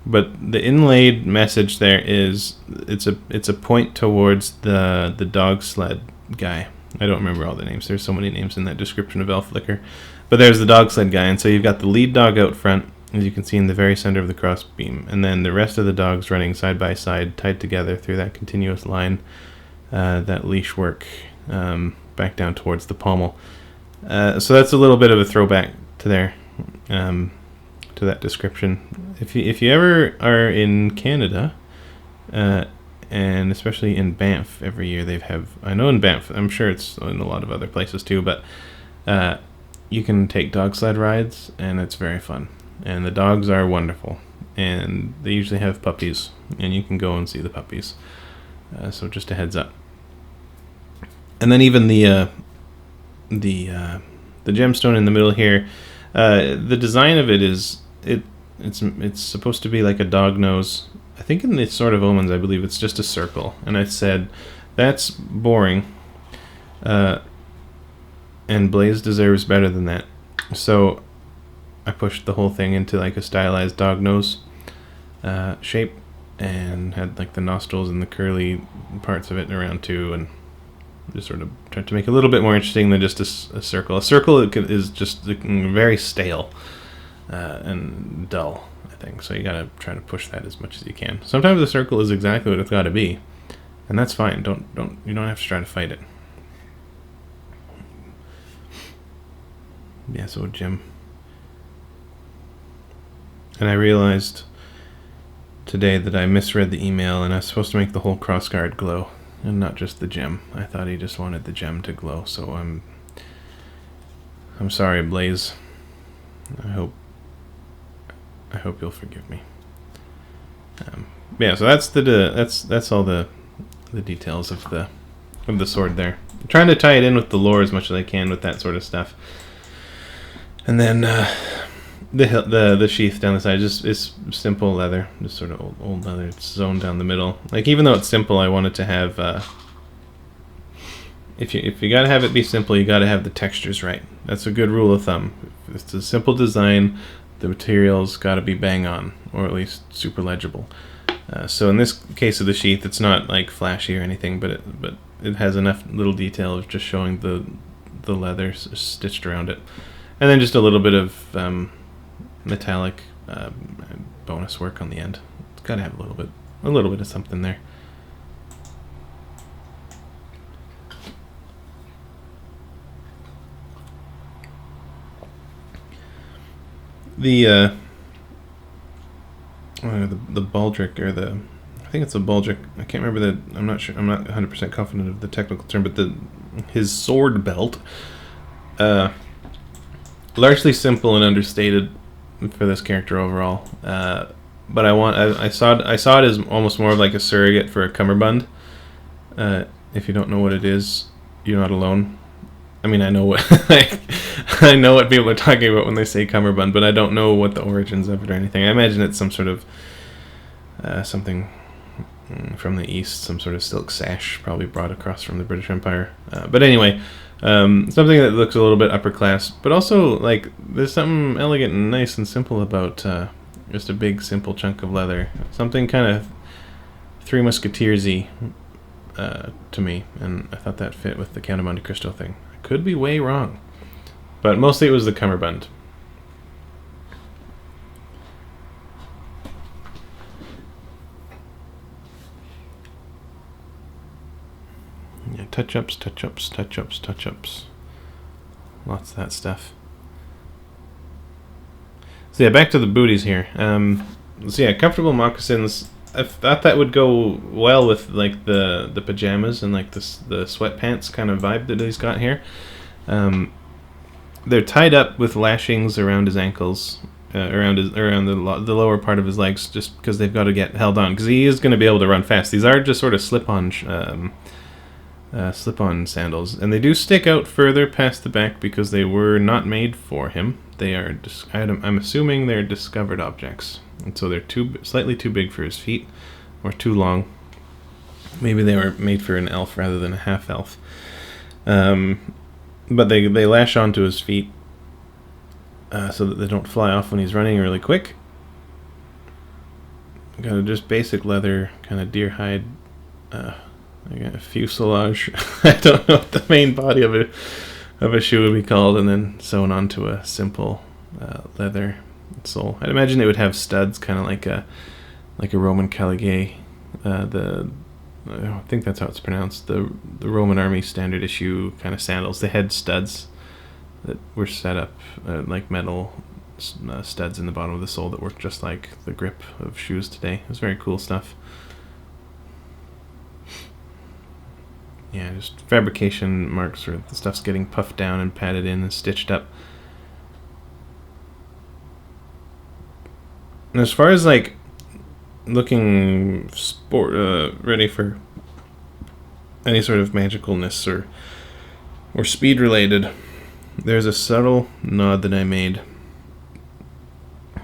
S1: But the inlaid message there is it's a point towards the dog sled guy. I don't remember all the names. There's so many names in that description of Elf Flicker. But there's the dog sled guy, and so you've got the lead dog out front, as you can see in the very center of the cross beam, and then the rest of the dogs running side by side, tied together through that continuous line, that leash work, back down towards the pommel. So that's a little bit of a throwback to there, to that description. If you ever are in Canada, and especially in Banff, every year they have, I know in Banff, I'm sure it's in a lot of other places too, but you can take dog sled rides, and it's very fun. And the dogs are wonderful, and they usually have puppies, and you can go and see the puppies. So just a heads up. And then even the gemstone in the middle here, the design of it is it's supposed to be like a dog nose. I think in the Sword of Omens, I believe it's just a circle, and I said that's boring, and Blaze deserves better than that. So I pushed the whole thing into like a stylized dog nose shape, and had like the nostrils and the curly parts of it around too, and just sort of tried to make it a little bit more interesting than just a circle. A circle is just very stale and dull, I think. So you gotta try to push that as much as you can. Sometimes the circle is exactly what it's got to be, and that's fine. You don't have to try to fight it. Yeah, so Jim. And I realized today that I misread the email, and I was supposed to make the whole crossguard glow, and not just the gem. I thought he just wanted the gem to glow, so I'm sorry, Blaze. I hope you'll forgive me. Yeah, so that's all the details of the sword there. I'm trying to tie it in with the lore as much as I can with that sort of stuff. And then the sheath down the side is simple leather, just sort of old leather. It's zoned down the middle. Like, even though it's simple, I wanted to have. If you gotta have it be simple, you gotta have the textures right. That's a good rule of thumb. If it's a simple design, the materials gotta be bang on, or at least super legible. So in this case of the sheath, it's not like flashy or anything, but it has enough little detail of just showing the leather stitched around it, and then just a little bit of metallic bonus work on the end. It's got to have a little bit of something there. The baldric, or I think it's a baldric. I can't remember I'm not sure. I'm not 100% confident of the technical term, but his sword belt, largely simple and understated for this character overall. But I saw it as almost more of like a surrogate for a cummerbund. If you don't know what it is, you're not alone. I mean, I know what I know what people are talking about when they say cummerbund, but I don't know what the origins of it or anything. I imagine it's some sort of something from the east, some sort of silk sash, probably brought across from the British Empire. But anyway, something that looks a little bit upper class, but also like there's something elegant and nice and simple about just a big simple chunk of leather. Something kind of Three Musketeers-y to me, and I thought that fit with the Count of Monte Cristo thing. I could be way wrong, but mostly it was the cummerbund. Yeah, touch-ups, touch-ups, touch-ups, touch-ups. Lots of that stuff. So yeah, back to the booties here. So yeah, comfortable moccasins. I thought that would go well with like the pajamas and like the sweatpants kind of vibe that he's got here. They're tied up with lashings around his ankles, around the lower part of his legs, just because they've got to get held on, because he is going to be able to run fast. These are just sort of slip-on sandals, and they do stick out further past the back because they were not made for him. They are, I'm assuming they're discovered objects, and so they're slightly too big for his feet, or too long. Maybe they were made for an elf rather than a half-elf. But they lash onto his feet so that they don't fly off when he's running really quick. Got a just basic leather, kind of deer hide. I got a fuselage. I don't know what the main body of a shoe would be called, and then sewn onto a simple leather sole. I'd imagine it would have studs, kind of like a Roman caligae. I think that's how it's pronounced. The Roman army standard issue kind of sandals. They had studs that were set up like metal studs in the bottom of the sole that worked just like the grip of shoes today. It was very cool stuff. Yeah, just fabrication marks where the stuff's getting puffed down and padded in and stitched up. And as far as like looking ready for any sort of magicalness or speed related, there's a subtle nod that I made,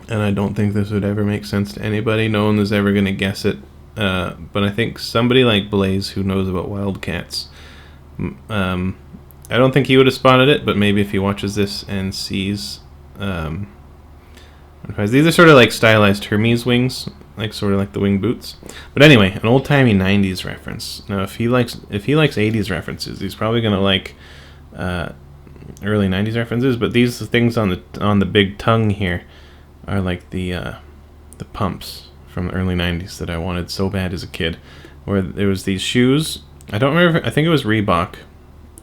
S1: and I don't think this would ever make sense to anybody. No one is ever going to guess it, but I think somebody like Blaze, who knows about wildcats, I don't think he would have spotted it, but maybe if he watches this and sees these are sort of like stylized Hermes wings, like sort of like the wing boots. But anyway, an old-timey 90s reference. Now, if he likes 80s references, he's probably gonna like early 90s references. But these things on the big tongue here are like the pumps from the early 90s that I wanted so bad as a kid. Where there was these shoes. I don't remember. I think it was Reebok.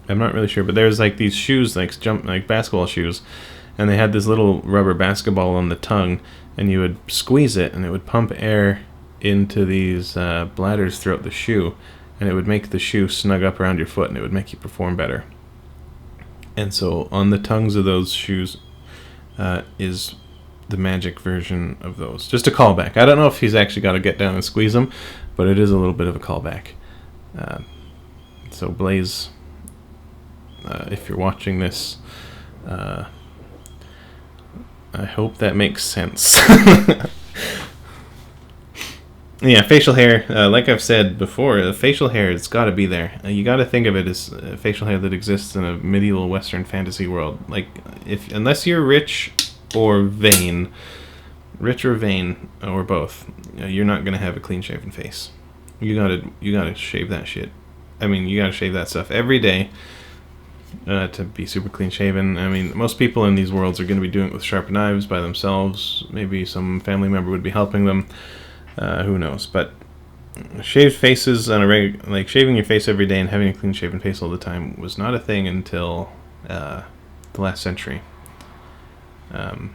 S1: I'm not really sure, but there was like these shoes, like basketball shoes. And they had this little rubber basketball on the tongue, and you would squeeze it, and it would pump air into these bladders throughout the shoe, and it would make the shoe snug up around your foot, and it would make you perform better. And so on the tongues of those shoes is the magic version of those. Just a callback. I don't know if he's actually got to get down and squeeze them, but it is a little bit of a callback. So Blaze, if you're watching this, I hope that makes sense. Yeah, facial hair. Like I've said before, facial hair, it's got to be there. You got to think of it as facial hair that exists in a medieval Western fantasy world. Like, unless you're rich or vain, or both, you're not gonna have a clean-shaven face. You gotta shave that shit. I mean, you gotta shave that stuff every day. To be super clean shaven. I mean, most people in these worlds are going to be doing it with sharp knives by themselves. Maybe some family member would be helping them. Who knows? But shaved faces on like shaving your face every day and having a clean shaven face all the time was not a thing until the last century. So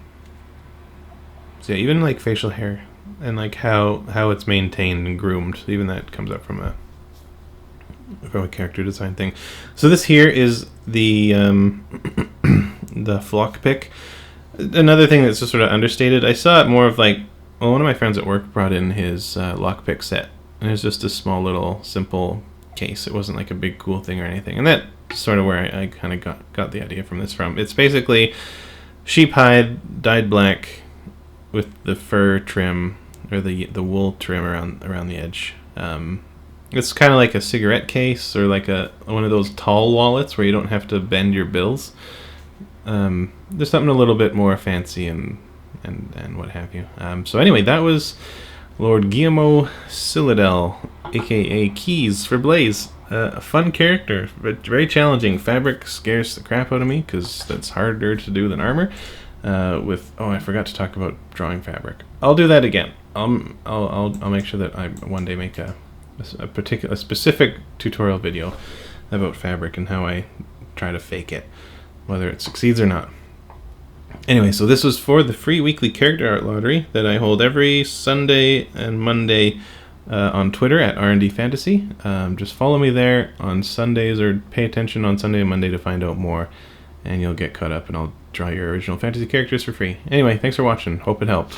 S1: yeah, even like facial hair and like how it's maintained and groomed, even that comes up from a character design thing. So this here is the the flock pick. Another thing that's just sort of understated. I saw it more of like, well, one of my friends at work brought in his lockpick set, and it was just a small little simple case. It wasn't like a big cool thing or anything, and that's sort of where I kind of got the idea from this from. It's basically sheep hide dyed black with the fur trim or the wool trim around the edge. It's kind of like a cigarette case or like one of those tall wallets where you don't have to bend your bills. There's something a little bit more fancy and what have you. So anyway, that was Lord Guillermo Citadel, aka Keys for Blaze. A fun character, but very challenging. Fabric scares the crap out of me because that's harder to do than armor. I forgot to talk about drawing fabric. I'll do that again. I'll make sure that I one day make a specific tutorial video I vote fabric and how I try to fake it, whether it succeeds or not. Anyway, so this was for the free weekly character art lottery that I hold every Sunday and Monday on Twitter at R&D Fantasy. Just follow me there on Sundays, or pay attention on Sunday and Monday to find out more, and you'll get caught up, and I'll draw your original fantasy characters for free. Anyway, thanks for watching. Hope it helped.